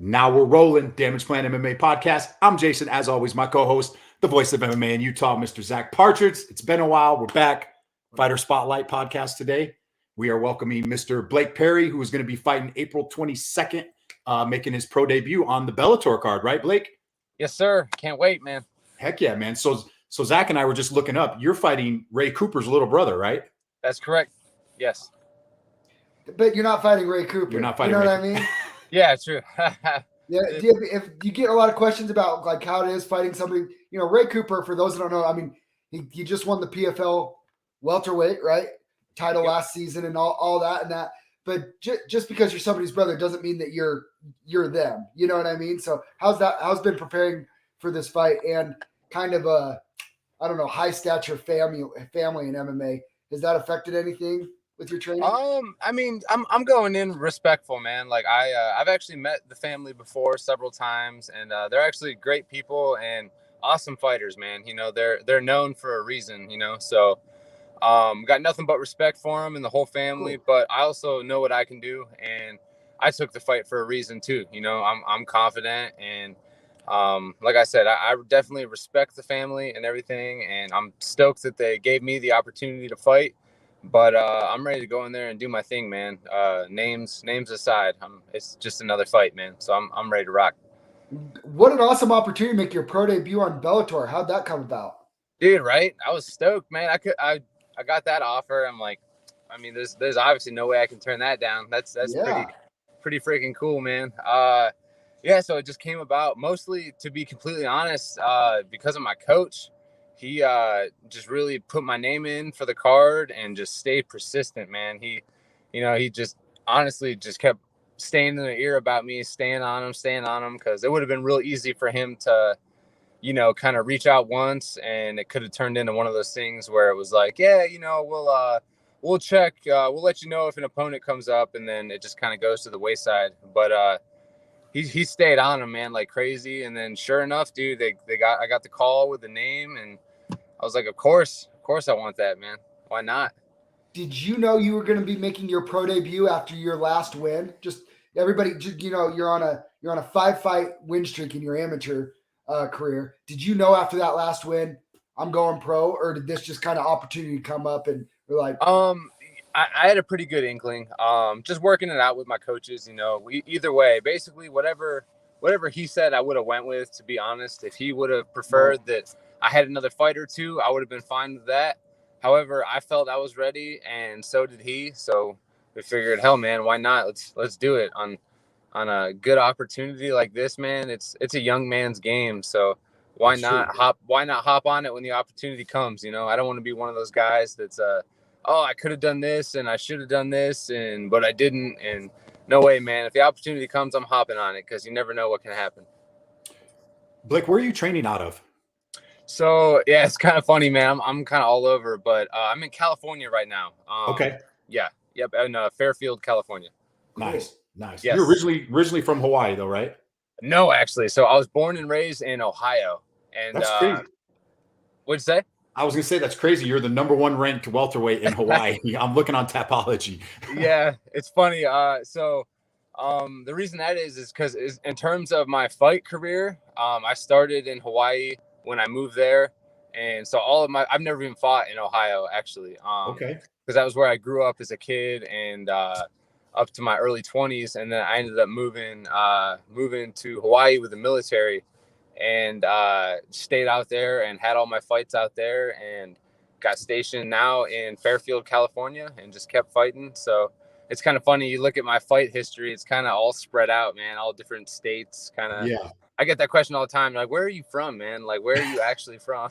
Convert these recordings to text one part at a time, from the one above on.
Now we're rolling. Damage Plan MMA podcast. I'm Jason, as always, my co-host, the voice of MMA in Utah, Mr. Zack Partridge. It's been a while. We're back. Fighter Spotlight podcast today. We are welcoming Mr. Blake Perry, who is going to be fighting April 22nd, making his pro debut on the Bellator card, right, Blake? Yes, sir. Can't wait, man. Heck yeah, man. So Zack and I were just looking up. You're fighting Ray Cooper's little brother, right? That's correct. Yes. But you're not fighting Ray Cooper. You're not fighting Ray Ray Cooper. I mean? Yeah, true. Yeah. If you get a lot of questions about like how it is fighting somebody, Ray Cooper, for those that don't know, I mean, he just won the PFL welterweight, right? Title last season and all that and that. But just because you're somebody's brother doesn't mean that you're them. You know what I mean? So how's been preparing for this fight and kind of a, I don't know, high stature family in MMA? Has that affected anything with your training? I mean, I'm going in respectful, man. Like I've actually met the family before several times, and they're actually great people and awesome fighters, man. They're known for a reason, So got nothing but respect for them and the whole family. Cool. But I also know what I can do, and I took the fight for a reason too. I'm confident, and like I said, I definitely respect the family and everything, and I'm stoked that they gave me the opportunity to fight. But I'm ready to go in there and do my thing, man. Names aside, it's just another fight, man. So I'm ready to rock. What an awesome opportunity to make your pro debut on Bellator. How'd that come about? Dude, right? I was stoked, man. I got that offer. I'm like, I mean, there's obviously no way I can turn that down. That's pretty freaking cool, man. Yeah, so it just came about mostly, to be completely honest, because of my coach. He just really put my name in for the card and just stayed persistent, man. He just honestly just kept staying in the ear about me, staying on him, because it would have been real easy for him to, kind of reach out once, and it could have turned into one of those things where it was like, yeah, we'll check, we'll let you know if an opponent comes up, and then it just kind of goes to the wayside. But he stayed on him, man, like crazy. And then sure enough, dude, I got the call with the name, and I was like, of course I want that, man. Why not? Did you know you were going to be making your pro debut after your last win? Just everybody, you're on a 5-fight win streak in your amateur career. Did you know after that last win, I'm going pro, or did this just kind of opportunity come up and you're like, I had a pretty good inkling. Just working it out with my coaches, either way, basically whatever he said, I would have went with, to be honest. If he would have preferred that I had another fight or two, I would have been fine with that. However, I felt I was ready, and so did he. So we figured, hell, man, why not? Let's do it on a good opportunity like this, man. It's a young man's game, so why not hop on it when the opportunity comes? I don't want to be one of those guys that's I could have done this and I should have done this, but I didn't. And no way, man. If the opportunity comes, I'm hopping on it, because you never know what can happen. Blake, where are you training out of? So, yeah, it's kind of funny, man. I'm kind of all over, but I'm in California right now. Okay. Yeah. Yep. In Fairfield, California. Nice. Yes. You're originally from Hawaii, though, right? No, actually. So I was born and raised in Ohio. And that's crazy. What'd you say? I was going to say that's crazy. You're the number 1 ranked welterweight in Hawaii. I'm looking on Tapology. Yeah, it's funny. So the reason that is because in terms of my fight career, I started in Hawaii when I moved there. And so I've never even fought in Ohio, actually. Okay. Because that was where I grew up as a kid and up to my early 20s. And then I ended up moving to Hawaii with the military, and stayed out there and had all my fights out there, and got stationed now in Fairfield, California, and just kept fighting. So it's kind of funny. You look at my fight history, it's kind of all spread out, man, all different states kind of. Yeah. I get that question all the time. Like, where are you from, man? Like, where are you actually from?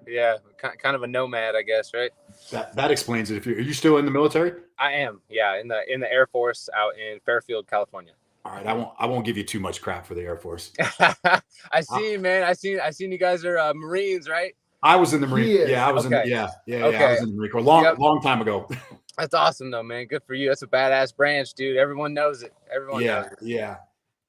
Yeah, kind of a nomad, I guess, right? That explains it. Are you still in the military? I am. Yeah. In the Air Force out in Fairfield, California. All right, I won't give you too much crap for the Air Force. I seen you guys are Marines, right? I was in the Marine. Yeah, I was okay. I was in the Marine Corps long time ago. That's awesome, though, man. Good for you. That's a badass branch, dude. Everyone knows it. Knows it. Yeah.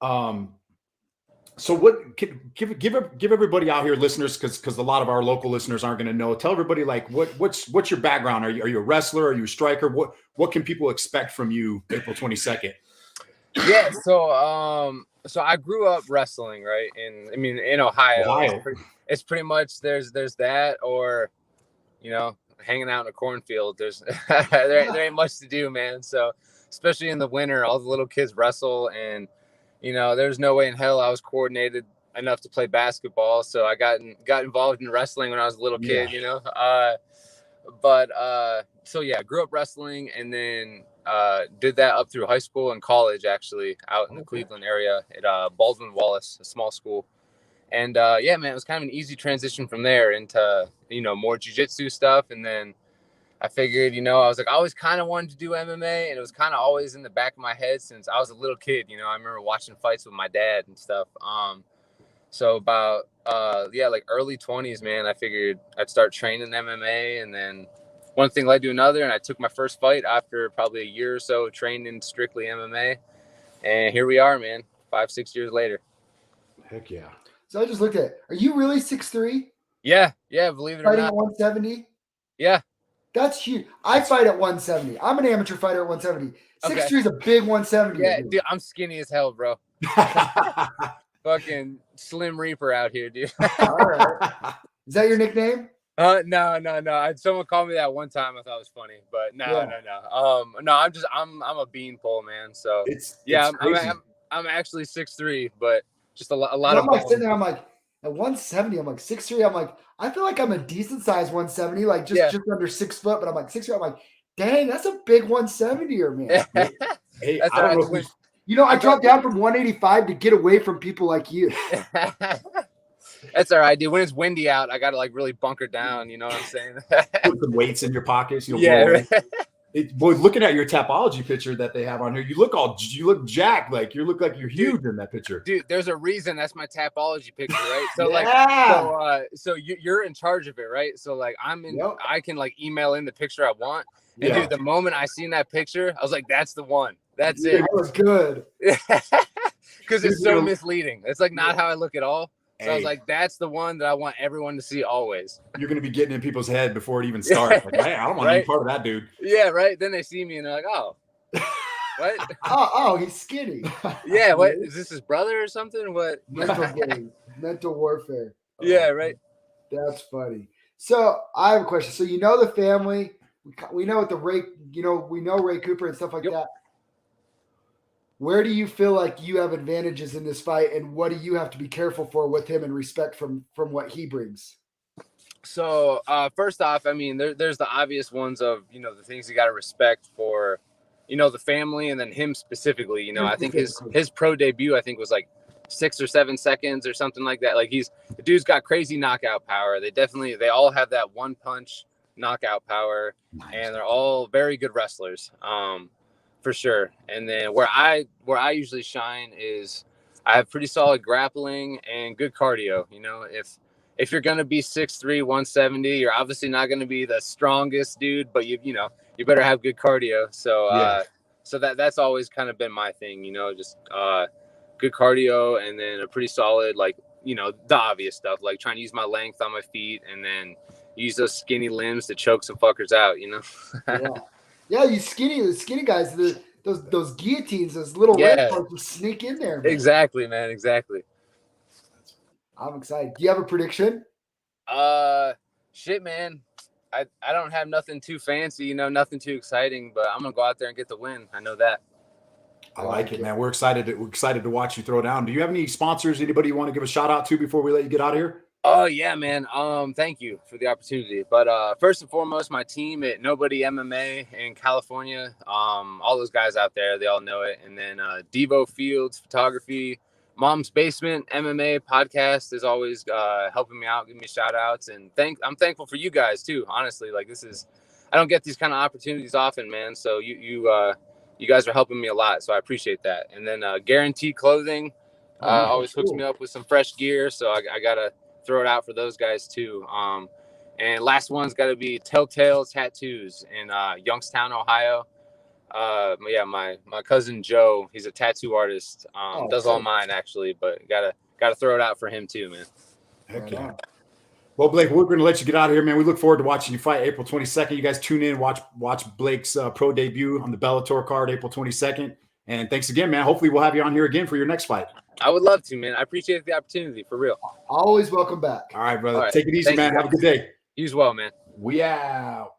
So what? Give everybody out here, listeners, because a lot of our local listeners aren't going to know. Tell everybody, like, what's your background? Are you a wrestler? Are you a striker? What can people expect from you April 22nd? Yeah, so I grew up wrestling, right? In Ohio. It's pretty much there's that, or hanging out in a cornfield. There ain't much to do, man. So especially in the winter, all the little kids wrestle, and there's no way in hell I was coordinated enough to play basketball. So I got involved in wrestling when I was a little kid, So yeah, grew up wrestling, and then did that up through high school and college, actually, out in the Cleveland area at Baldwin Wallace, a small school. And yeah, man, it was kind of an easy transition from there into more jiu-jitsu stuff. And then I figured, I was like, I always kind of wanted to do MMA, and it was kind of always in the back of my head since I was a little kid. I remember watching fights with my dad and stuff. So about like early 20s, man, I figured I'd start training MMA, and then one thing led to another, and I took my first fight after probably a year or so of training strictly MMA, and here we are, man, 5-6 years later. Heck yeah. So I just looked at, are you really 6'3"? Yeah, believe it or not. Fighting at 170? Yeah. That's huge. I fight at 170. I'm an amateur fighter at 170. 6'3" is a big 170. Yeah, dude, I'm skinny as hell, bro. Fucking Slim Reaper out here, dude. All right. Is that your nickname? No. Someone called me that one time. I thought it was funny, but no. I'm a beanpole, man. So I'm actually 6'3", but just a lot of. I'm like balls. sitting there. I'm like at 170. I'm like 6'3". I'm like, I feel like I'm a decent size 170, like just under 6 foot. But I'm like 6'3". I'm like, dang, that's a big 170er, man. Hey, I don't know. I dropped down from 185 to get away from people like you. That's all right, dude. When it's windy out, I gotta like really bunker down. You know what I'm saying? Put some weights in your pockets. Right. Boy, looking at your Tapology picture that they have on here, you look jacked. Like you look like you're huge in that picture. Dude, there's a reason that's my Tapology picture, right? So so you're in charge of it, right? So like I can like email in the picture I want. And dude, the moment I seen that picture, I was like, that's the one. That's it. That was good. Because it's so misleading. It's like not how I look at all. So I was like, that's the one that I want everyone to see always. You're going to be getting in people's head before it even starts. Like, hey, I don't want to be part of that dude. Yeah, right. Then they see me and they're like, oh, what? oh, he's skinny. Yeah, what? Is this his brother or something? What? Mental warfare. Yeah, right. That's funny. So I have a question. So the family. We know what we know Ray Cooper and stuff like that. Where do you feel like you have advantages in this fight, and what do you have to be careful for with him and respect from what he brings? So first off, I mean, there's the obvious ones of, the things you got to respect for, the family, and then him specifically. I think his pro debut, I think, was like 6 or 7 seconds or something like that. Like the dude's got crazy knockout power. They all have that one punch knockout power, and they're all very good wrestlers. For sure. And then where I usually shine is I have pretty solid grappling and good cardio. If you're gonna be 6'3", 170, you're obviously not gonna be the strongest dude, but you better have good cardio. So so that's always kind of been my thing, just good cardio, and then a pretty solid, like, the obvious stuff, like trying to use my length on my feet, and then use those skinny limbs to choke some fuckers out, Yeah, you skinny guys, those guillotines, those little red parts will sneak in there. Man. Exactly, man. Exactly. I'm excited. Do you have a prediction? Shit, man. I don't have nothing too fancy, nothing too exciting, but I'm gonna go out there and get the win. I know that. I like it, man. We're excited to watch you throw down. Do you have any sponsors? Anybody you want to give a shout out to before we let you get out of here? Oh yeah, man. Thank you for the opportunity. But first and foremost, my team at Nobody MMA in California. All those guys out there, they all know it. And then Devo Fields Photography, Mom's Basement MMA podcast is always helping me out, giving me shout outs. And I'm thankful for you guys too. Honestly, like I don't get these kind of opportunities often, man. So you guys are helping me a lot. So I appreciate that. And then Guaranteed Clothing always hooks me up with some fresh gear. So I gotta throw it out for those guys too. And last one's got to be Telltale Tattoos in Youngstown, Ohio. My cousin Joe, he's a tattoo artist. Does all mine actually, but gotta throw it out for him too, man. Heck yeah. Well, Blake, we're going to let you get out of here, man. We look forward to watching you fight April 22nd. You guys tune in, watch Blake's pro debut on the Bellator card April 22nd. And thanks again, man. Hopefully we'll have you on here again for your next fight. I would love to, man. I appreciate the opportunity, for real. Always welcome back. All right, brother. All right. Take it easy, Thank man. you, Have a good day. You as well, man. We out.